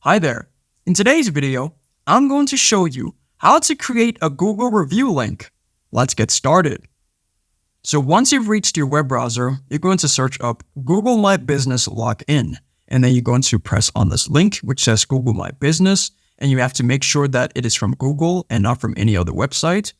Hi there. In today's video, I'm going to show you how to create a Google review link. Let's get started. So once you've reached your web browser, you're going to search up Google My Business Login, and then you're going to press on this link which says Google My Business, and you have to make sure that it is from Google and not from any other website.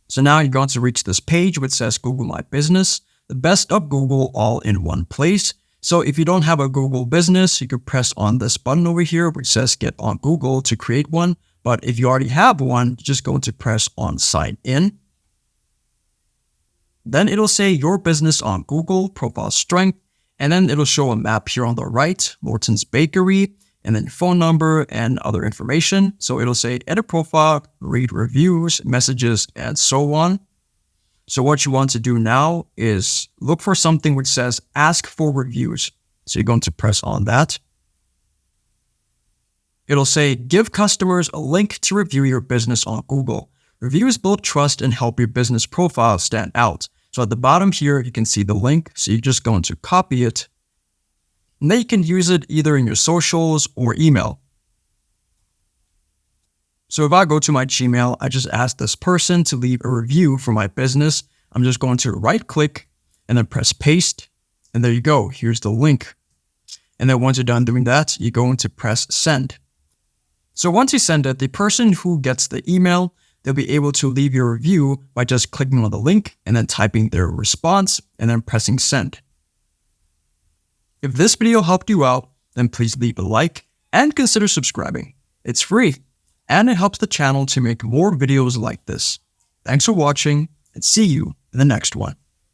So now you're going to reach this page which says Google My Business, the best of Google all in one place. So if you don't have a Google business, you could press on this button over here which says get on Google to create one. But if you already have one, you're just going to press on sign in. Then it'll say your business on Google, profile strength, and then it'll show a map here on the right, Morton's Bakery, and then phone number and other information. So it'll say edit profile, read reviews, messages, and so on. So what you want to do now is look for something which says ask for reviews. So you're going to press on that. It'll say give customers a link to review your business on Google. Reviews build trust and help your business profile stand out. So at the bottom here, you can see the link. So you're just going to copy it. And then you can use it either in your socials or email. So if I go to my Gmail, I just ask this person to leave a review for my business. I'm just going to right click and then press paste. And there you go. Here's the link. And then once you're done doing that, you're going to press send. So once you send it, the person who gets the email, they'll be able to leave your review by just clicking on the link and then typing their response and then pressing send. If this video helped you out, then please leave a like and consider subscribing. It's free and it helps the channel to make more videos like this. Thanks for watching and see you in the next one.